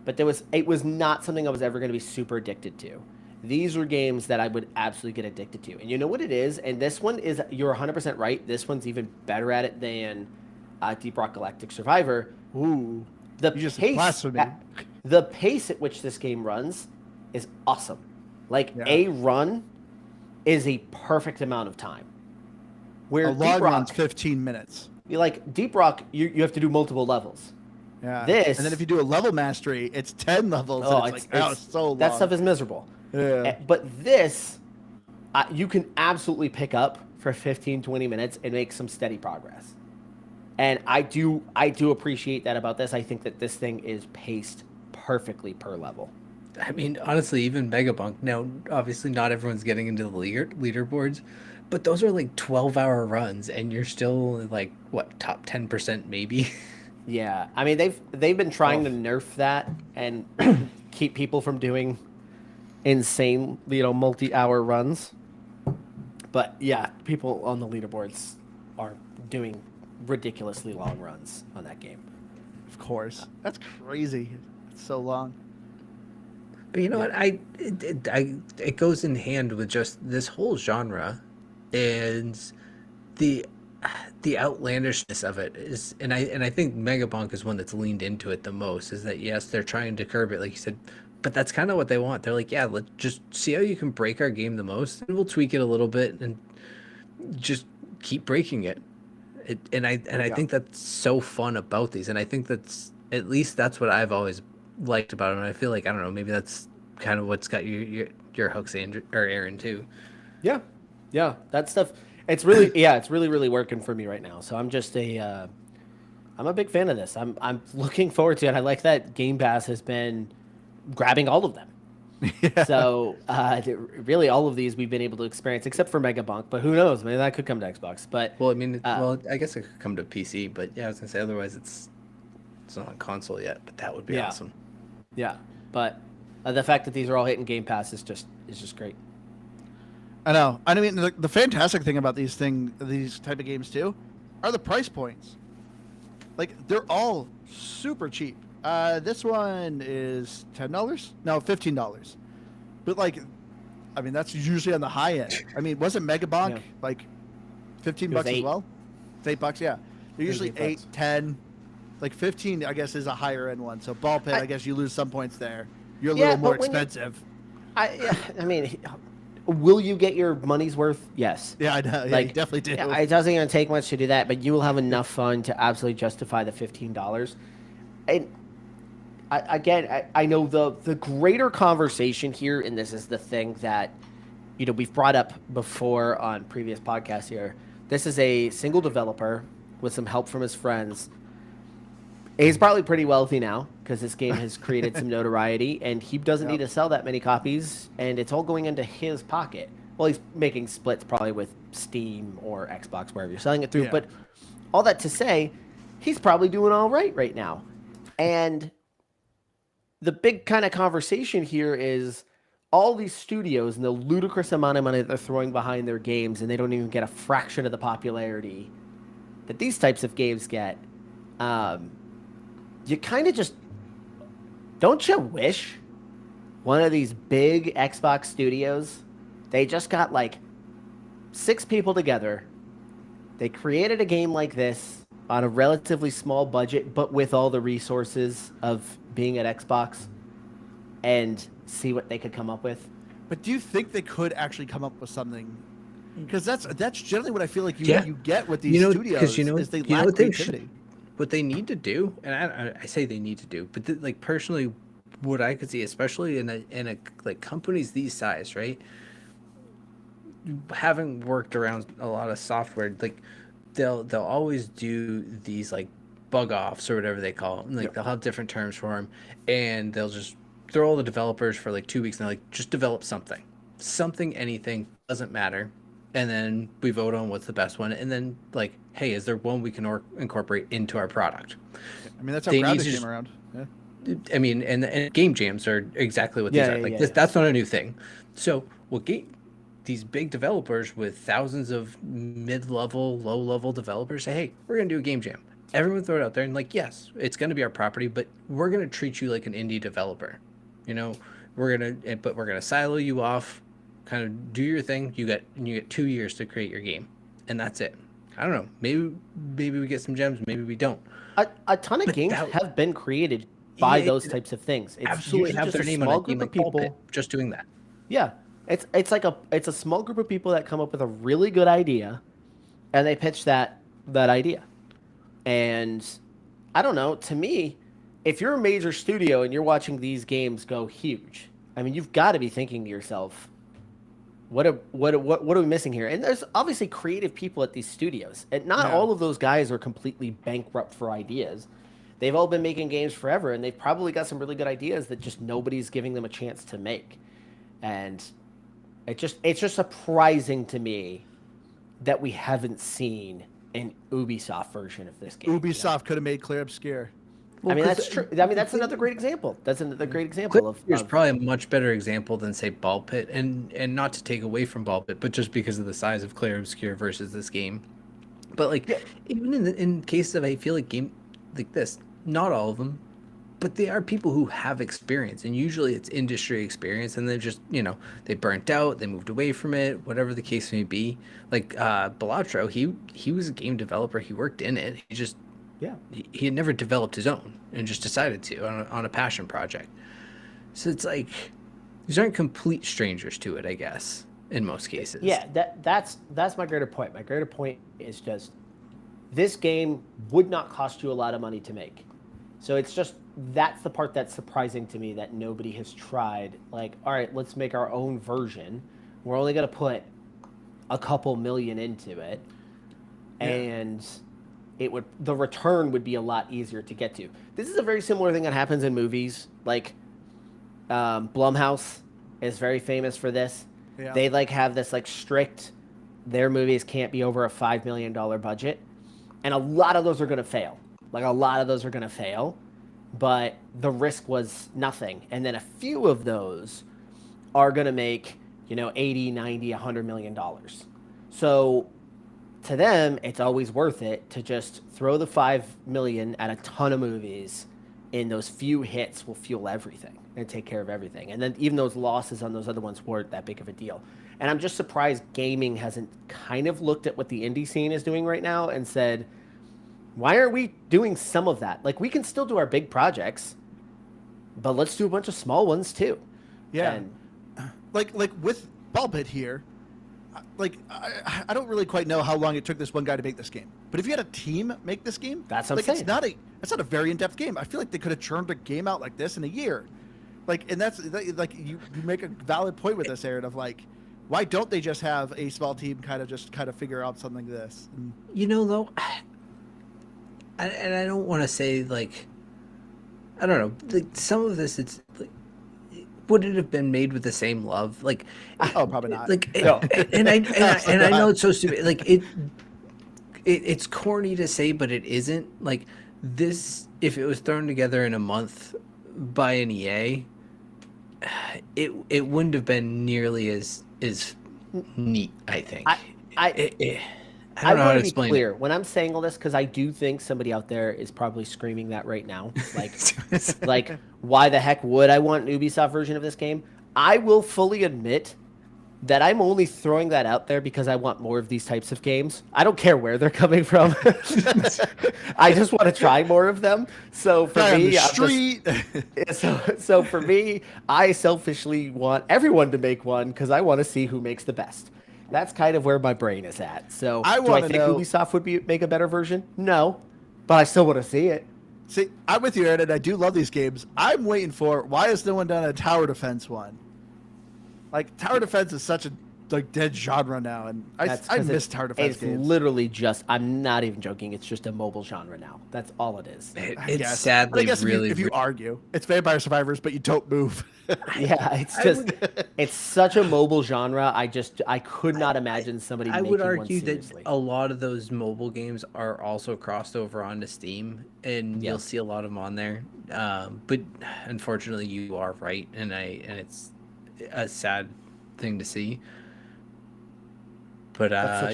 but it was not something I was ever going to be super addicted to. These were games that I would absolutely get addicted to. And you know what it is? And this one is, you're 100% right, this one's even better at it than Deep Rock Galactic Survivor. Ooh. The pace at which this game runs is awesome. Like, a run is a perfect amount of time. Where a log run's 15 minutes. Like, Deep Rock, you have to do multiple levels. Yeah. And then if you do a level mastery, it's 10 levels. Oh, it's so long. That stuff is miserable. Yeah. But this, you can absolutely pick up for 15, 20 minutes and make some steady progress. And I do appreciate that about this. I think that this thing is paced perfectly per level. I mean, honestly, even Megabunk. Now, obviously, not everyone's getting into the leaderboards, but those are like 12-hour runs, and you're still like what, top 10% maybe. Yeah, I mean they've been trying to nerf that and keep people from doing insane, multi-hour runs. But yeah, people on the leaderboards are doing ridiculously long runs on that game. Of course, that's crazy. It's so long. But you know what? It goes in hand with just this whole genre, and the outlandishness of it is, and I think Megabonk is one that's leaned into it the most. Is that yes, they're trying to curb it, like you said, but that's kind of what they want. They're like, yeah, let's just see how you can break our game the most, and we'll tweak it a little bit, and just keep breaking it. I think that's so fun about these, and I think that's at least that's what I've always liked about them. And I feel like I don't know, maybe that's kind of what's got your hooks, Andrew or Aaron too. Yeah, that stuff. It's really it's really working for me right now. So I'm just I'm a big fan of this. I'm looking forward to it. I like that Game Pass has been grabbing all of them. Yeah. So really, all of these we've been able to experience, except for Megabunk. But who knows? Maybe that could come to Xbox. But well, I mean, I guess it could come to PC. But yeah, I was gonna say otherwise it's not on console yet. But that would be awesome. Yeah, but the fact that these are all hitting Game Pass is just great. I know. I mean, the fantastic thing about these type of games too, are the price points. Like they're all super cheap. This one is $10? No, $15. But like, I mean, that's usually on the high end. I mean, wasn't Megabonk like $15 as well? It's $8, yeah. They're usually 8, 10, like 15. I guess is a higher end one. So Ball Pit, I guess you lose some points there. You're a little more expensive. I mean, will you get your money's worth? Yes. Yeah, I know. Yeah, you definitely do. It doesn't even take much to do that, but you will have enough fun to absolutely justify the $15. And I know the greater conversation here, and this is the thing that we've brought up before on previous podcasts here. This is a single developer with some help from his friends. He's probably pretty wealthy now because this game has created some notoriety, and he doesn't need to sell that many copies, and it's all going into his pocket. Well, he's making splits probably with Steam or Xbox, wherever you're selling it through. Yeah. But all that to say, he's probably doing all right now. And the big kind of conversation here is all these studios and the ludicrous amount of money that they're throwing behind their games, and they don't even get a fraction of the popularity that these types of games get. You kind of just, don't you wish one of these big Xbox studios, they just got like 6 people together, they created a game like this on a relatively small budget, but with all the resources of being at Xbox, and see what they could come up with? But do you think they could actually come up with something? Because that's generally what I feel like you get with these studios, is they lack creativity. What they need to do, and I say they need to do, but like personally, what I could see, especially in a like companies these size, right? Having worked around a lot of software, like they'll always do these like bug offs or whatever they call them. Like they'll have different terms for them, and they'll just throw all the developers for like 2 weeks, and they're like, just develop something, anything, doesn't matter. And then we vote on what's the best one. And then, like, hey, is there one we can incorporate into our product? I mean, that's how Grounded came around. Yeah. I mean, and game jams are exactly what these are. Like, that's not a new thing. So we'll get these big developers with thousands of mid-level, low-level developers say, hey, we're going to do a game jam. Everyone throw it out there. And, like, yes, it's going to be our property, but we're going to treat you like an indie developer. We're going to silo you off. Kind of do your thing. You get 2 years to create your game, and that's it. I don't know. Maybe we get some gems. Maybe we don't. A ton of games have been created by those types of things. It's absolutely have their name on a game like people just doing that. Yeah, it's a small group of people that come up with a really good idea, and they pitch that idea. And I don't know. To me, if you're a major studio and you're watching these games go huge, I mean, you've got to be thinking to yourself, what are we missing here? And there's obviously creative people at these studios, and not all of those guys are completely bankrupt for ideas. They've all been making games forever, and they've probably got some really good ideas that just nobody's giving them a chance to make. And it's just surprising to me that we haven't seen an Ubisoft version of this game. Ubisoft could have made Clair Obscur. Well, I mean, that's true. I mean, that's another great example. That's another great example of. Here's probably a much better example than, say, Ball Pit, and not to take away from Ball Pit, but just because of the size of Clair Obscur versus this game. But like, even in cases of, I feel like game like this, not all of them, but they are people who have experience, and usually it's industry experience, and they're just, they burnt out, they moved away from it, whatever the case may be. Like Balatro, he was a game developer, he worked in it, he had never developed his own and just decided to on a passion project. So it's like, these aren't complete strangers to it, I guess, in most cases. Yeah, that's my greater point. My greater point is just, this game would not cost you a lot of money to make. So it's just, that's the part that's surprising to me, that nobody has tried. Like, all right, let's make our own version. We're only going to put a couple million into it. Yeah. And the return would be a lot easier to get to. This is a very similar thing that happens in movies. Like, Blumhouse is very famous for this. Yeah. They have this strict, their movies can't be over a $5 million budget. And a lot of those are going to fail. But the risk was nothing. And then a few of those are going to make, 80, 90, $100 million. So to them, it's always worth it to just throw the $5 million at a ton of movies, and those few hits will fuel everything and take care of everything. And then even those losses on those other ones weren't that big of a deal. And I'm just surprised gaming hasn't kind of looked at what the indie scene is doing right now and said, why aren't we doing some of that? Like, we can still do our big projects, but let's do a bunch of small ones too. Yeah. And like with Ball Pit here, I don't really quite know how long it took this one guy to make this game. But if you had a team make this game, that's what I'm saying. It's not a very in-depth game. I feel like they could have churned a game out like this in a year. And that's you make a valid point with this, Aaron, of why don't they just have a small team kind of figure out something like this? Though, and I don't want to say I don't know, some of this, it's would it have been made with the same love? Probably not. No. and I know it's so stupid. It's corny to say, but it isn't. This, if it was thrown together in a month by an EA, it wouldn't have been nearly as neat, I think. I don't know how to explain clear when I'm saying all this, because I do think somebody out there is probably screaming that right now. Why the heck would I want an Ubisoft version of this game? I will fully admit that I'm only throwing that out there because I want more of these types of games. I don't care where they're coming from. I just want to try more of them. So for me, so for me, I selfishly want everyone to make one because I want to see who makes the best. That's kind of where my brain is at. So do I think Ubisoft would make a better version? No, but I still want to see it. See, I'm with you, Aaron, and I do love these games. I'm waiting for, why has no one done a tower defense one? Tower defense is such a dead genre now, and I miss tower defense games. It's literally just, I'm not even joking, it's just a mobile genre now. That's all it is. It's sadly really... If you argue, it's Vampire Survivors, but you don't move. Yeah, it's just, it's such a mobile genre. I could not imagine somebody making one seriously. I would argue that a lot of those mobile games are also crossed over onto Steam, and you'll see a lot of them on there. But unfortunately, you are right, and it's a sad thing to see. But I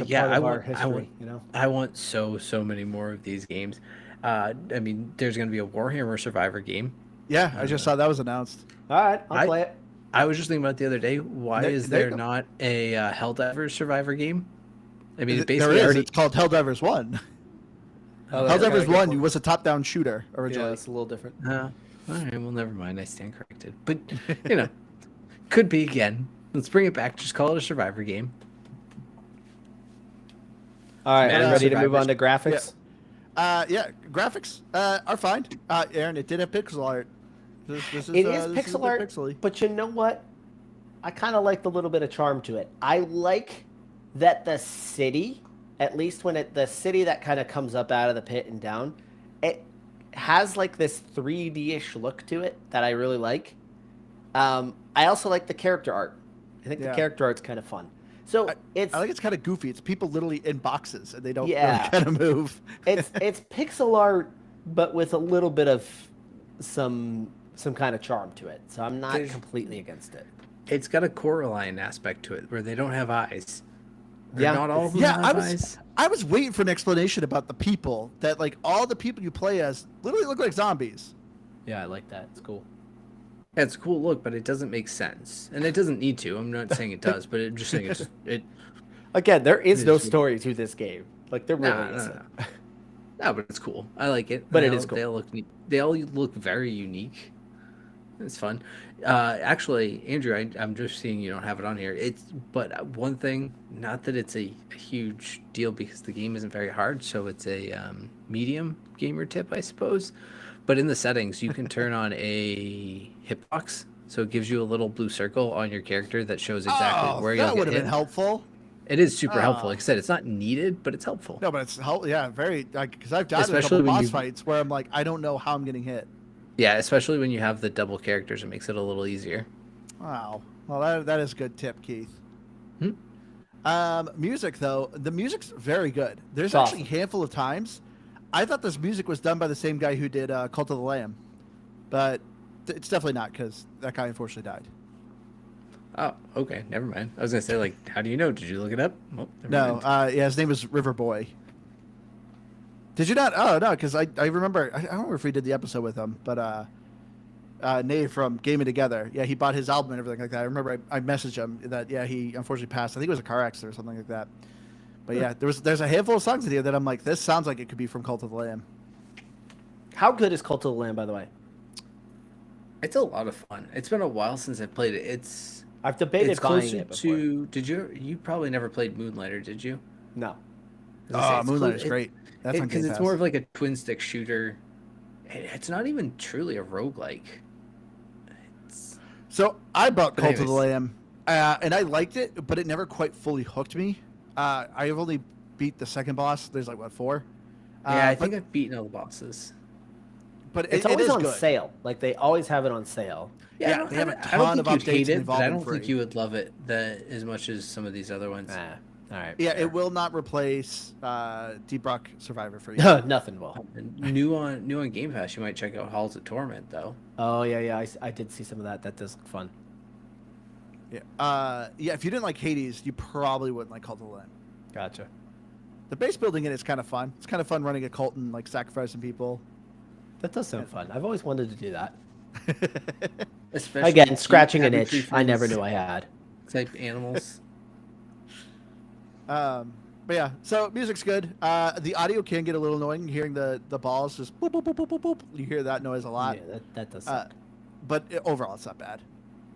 want so many more of these games. I mean, there's going to be a Warhammer Survivor game. Yeah, I just saw that was announced. All right, I'll play it. I was just thinking about it the other day. Why is there not a Helldivers Survivor game? I mean, it's called Helldivers 1. Helldivers 1 was a top-down shooter originally. Yeah, it's a little different. All right, well, never mind. I stand corrected. But, could be again. Let's bring it back. Just call it a Survivor game. All right, are you ready to move on to graphics? Yeah, graphics are fine. Aaron, it did have pixel art. It is pixel art, pixely. but you know what? I kind of like the little bit of charm to it. I like that the city, at least when the city that kind of comes up out of the pit and down, it has like this 3D-ish look to it that I really like. I also like the character art. I think the character art's kind of fun. So I think it's kind of goofy. It's people literally in boxes and they don't really kind of move. it's pixel art, but with a little bit of some kind of charm to it. So I'm not completely against it. It's got a Coraline aspect to it where they don't have eyes. Not all of them have eyes. I was waiting for an explanation about the people that like all the people you play as literally look like zombies. Yeah, I like that. It's cool. Yeah, it's a cool look, but it doesn't make sense, and it doesn't need to. I'm not saying it does, but I'm just saying it. Again, there is no story to this game. Like there really isn't. No, but it's cool. I like it. But it is cool. They all look very unique. It's fun. Actually, Andrew, I'm just seeing you don't have it on here. But one thing, not that it's a huge deal because the game isn't very hard, so it's a medium gamer tip, I suppose. But in the settings, you can turn on a hitbox, so it gives you a little blue circle on your character that shows exactly where you'll get hit. That would have been helpful. It is super helpful. Like I said, it's not needed, but it's helpful. No, but it's helpful. Yeah, very. Because I've died in a couple boss fights where I'm like, I don't know how I'm getting hit. Yeah, especially when you have the double characters, it makes it a little easier. Wow. Well, that is a good tip, Keith. Music, though, the music's very good. There's actually a handful of times I thought this music was done by the same guy who did Cult of the Lamb, but it's definitely not because that guy unfortunately died. Oh, okay. Never mind. I was going to say, like, how do you know? Did you look it up? Oh, no. Yeah, his name was Riverboy. Did you not? Oh, no, because I remember, I don't remember if we did the episode with him, but Nate from Gaming Together, yeah, he bought his album and everything like that. I remember I messaged him that, yeah, he unfortunately passed. I think it was a car accident or something like that. But yeah, there's a handful of songs in here that I'm like, this sounds like it could be from Cult of the Lamb. How good is Cult of the Lamb, by the way? It's a lot of fun. It's been a while since I played it. I've debated buying it before. Did you probably never played Moonlighter, did you? No. Moonlighter's great. That's on Game Pass. It's more of like a twin stick shooter. It's not even truly a roguelike. So I bought Cult of the Lamb, and I liked it, but it never quite fully hooked me. I've only beat the second boss. There's like, what, 4? Yeah, I think I've beaten all the bosses. But it's always on sale. Like, they always have it on sale. Yeah, they have a ton of updates and I don't think you would love it as much as some of these other ones. All right. Yeah, it will not replace Deep Rock Survivor for you. Nothing will. New on Game Pass, you might check out Halls of Torment, though. Oh, yeah. I did see some of that. That does look fun. Yeah. If you didn't like Hades, you probably wouldn't like Cult of the Lamb. Gotcha. The base building in it is kind of fun. It's kind of fun running a cult and like sacrificing people. That does sound fun. I've always wanted to do that. Especially again, scratching an itch I never knew I had. Type animals. But yeah, so music's good. The audio can get a little annoying hearing the balls just boop, boop, boop, boop, boop, boop. You hear that noise a lot. Yeah, that does suck. But overall, it's not bad.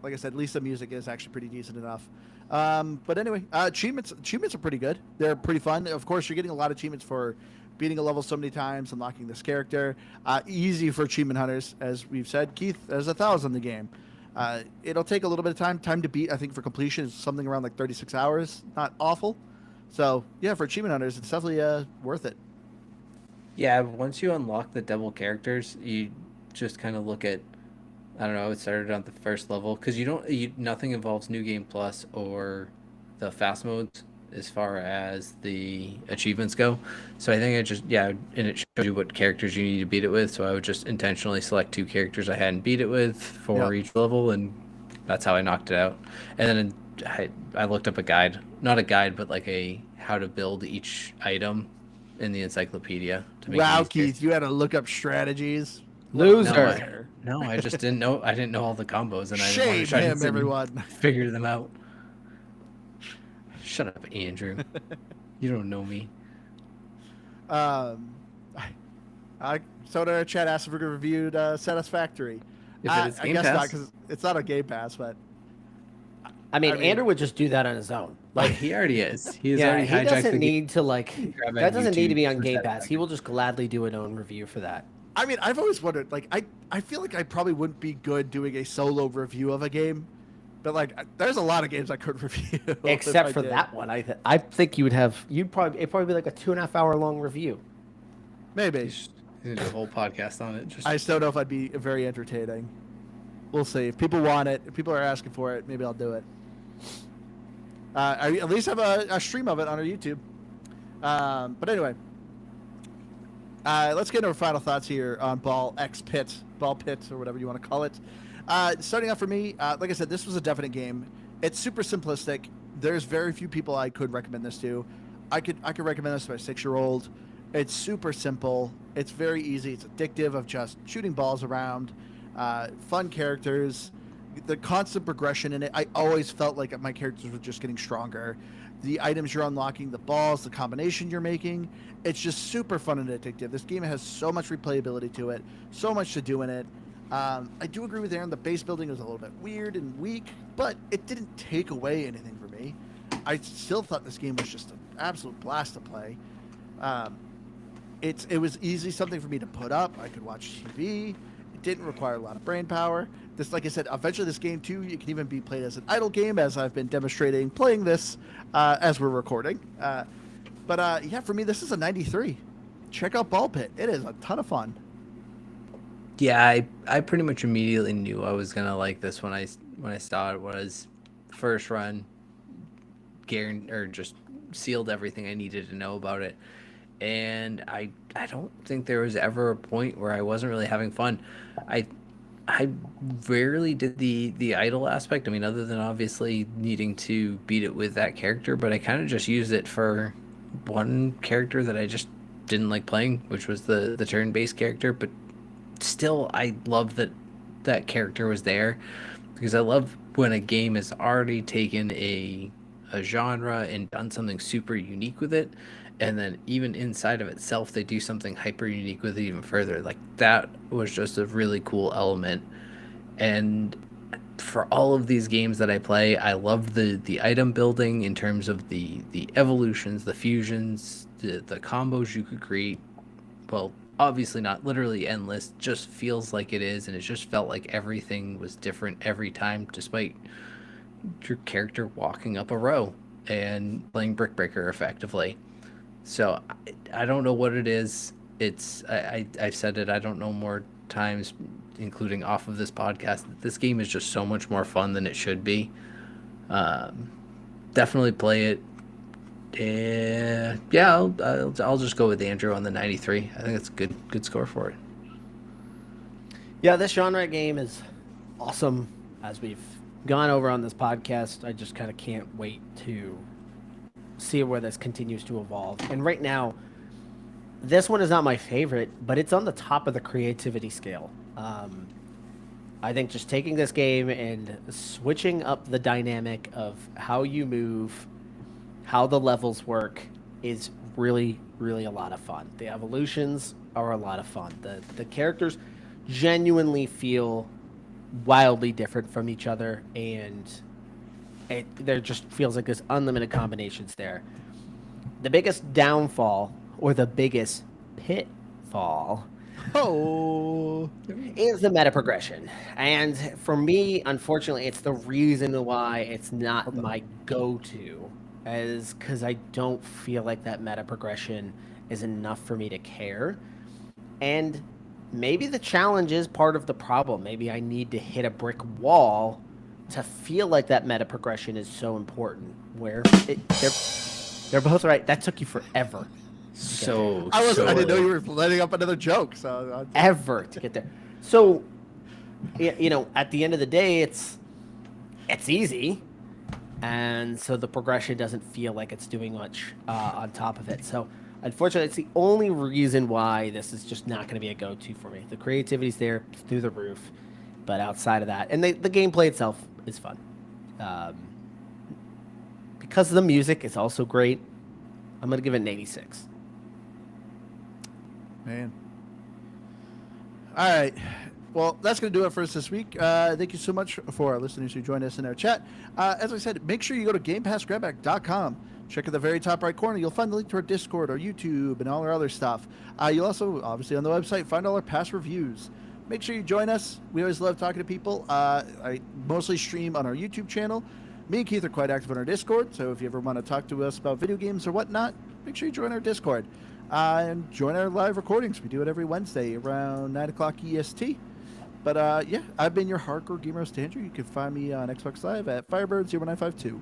Like I said, at least the music is actually pretty decent enough. But anyway, achievements are pretty good. They're pretty fun. Of course, you're getting a lot of achievements for beating a level so many times, unlocking this character. Easy for achievement hunters, as we've said. Keith, there's 1,000 in the game. It'll take a little bit of time. Time to beat, I think, for completion is something around like 36 hours. Not awful. So, yeah, for achievement hunters, it's definitely worth it. Yeah, once you unlock the double characters, you just kind of look at, I don't know, it started on the first level, because nothing involves New Game Plus or the fast modes as far as the achievements go. So I think and it shows you what characters you need to beat it with, so I would just intentionally select 2 characters I hadn't beat it with for each level, and that's how I knocked it out. And then I looked up a guide, not a guide, but like a how to build each item in the encyclopedia. Wow, Keith, you had to look up strategies. Loser. No, I just didn't know. I didn't know all the combos, and I wanted to try to everyone. Figure them out. Shut up, Andrew. You don't know me. Soda Chat asked if we reviewed Satisfactory. If it is Game Pass? Not, because it's not a Game Pass, but I mean, Andrew would just do that on his own. Like he already is. He doesn't need to that doesn't need to be on Game Pass. He will just gladly do an own review for that. I mean, I've always wondered, like, I feel like I probably wouldn't be good doing a solo review of a game, but like, there's a lot of games I could review. Except for that one, I think it'd probably be like a 2.5 hour long review. Maybe. A whole podcast on it. I still don't know if I'd be very entertaining. We'll see. If people want it, if people are asking for it, maybe I'll do it. I at least have a stream of it on our YouTube. But anyway, let's get into our final thoughts here on Ball Pit, or whatever you want to call it. Starting off for me, like I said, this was a definite game. It's super simplistic. There's very few people I could recommend this to. I could recommend this to my 6-year-old. It's super simple. It's very easy. It's addictive of just shooting balls around. Fun characters. The constant progression in it. I always felt like my characters were just getting stronger. The items you're unlocking, the balls, the combination you're making. It's just super fun and addictive. This game has so much replayability to it. So much to do in it. I do agree with Aaron. The base building was a little bit weird and weak, but it didn't take away anything for me. I still thought this game was just an absolute blast to play. It was easy, something for me to put up. I could watch TV. It didn't require a lot of brain power. This, like I said, eventually this game too, it can even be played as an idle game, as I've been demonstrating playing this as we're recording. But yeah, for me, this is a 93. Check out Ball Pit. It is a ton of fun. Yeah, I pretty much immediately knew I was gonna like this when I saw it. Was first run, just sealed everything I needed to know about it. And I don't think there was ever a point where I wasn't really having fun. I rarely did the idle aspect. I mean, other than obviously needing to beat it with that character, but I kind of just used it for one character that I just didn't like playing, which was the turn-based character. But still, I love that character was there, because I love when a game has already taken a genre and done something super unique with it. And then even inside of itself, they do something hyper unique with it even further. Like, that was just a really cool element. And for all of these games that I play, I love the item building in terms of the evolutions, the fusions, the combos you could create. Well, obviously not literally endless, just feels like it is. And it just felt like everything was different every time, despite your character walking up a row and playing Brick Breaker effectively. So I don't know what it is. I've said it, I don't know, more times, including off of this podcast, that this game is just so much more fun than it should be. Definitely play it. Yeah, I'll just go with Andrew on the 93. I think it's a good score for it. Yeah, this genre game is awesome. As we've gone over on this podcast, I just kind of can't wait to see where this continues to evolve. And right now, this one is not my favorite, but it's on the top of the creativity scale. I think just taking this game and switching up the dynamic of how you move, how the levels work, is really, really a lot of fun. The evolutions are a lot of fun. The characters genuinely feel wildly different from each other, and there just feels like there's unlimited combinations there. The biggest downfall, or the biggest pitfall, is the meta progression. And for me, unfortunately, it's the reason why it's not my go-to, is because I don't feel like that meta progression is enough for me to care. And maybe the challenge is part of the problem. Maybe I need to hit a brick wall to feel like that meta progression is so important. Where they're both right. That took you forever. I didn't know you were letting up another joke. So ever to get there. So, you know, at the end of the day, it's easy, and so the progression doesn't feel like it's doing much on top of it. So, unfortunately, it's the only reason why this is just not going to be a go-to for me. The creativity's there through the roof, but outside of that, and the gameplay itself is fun. Because the music is also great, I'm going to give it an 86. Man. All right. Well, that's going to do it for us this week. Thank you so much for our listeners who joined us in our chat. As I said, make sure you go to GamePassGrabback.com check at the very top right corner. You'll find the link to our Discord, our YouTube, and all our other stuff. You'll also, obviously, on the website, find all our past reviews. Make sure you join us. We always love talking to people. I mostly stream on our YouTube channel. Me and Keith are quite active on our Discord, so if you ever want to talk to us about video games or whatnot, make sure you join our Discord. And join our live recordings. We do it every Wednesday around 9 o'clock EST. But yeah, I've been your hardcore gamer host, Andrew. You can find me on Xbox Live at Firebird0952.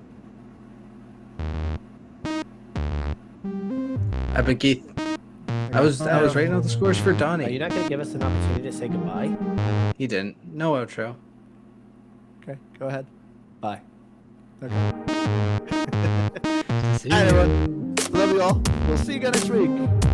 I've been Keith. I was writing out the scores for Donnie. Are you not going to give us an opportunity to say goodbye? He didn't. No outro. Okay, go ahead. Bye. Okay. See Hi, you. everyone. Love you all. We'll see you again next week.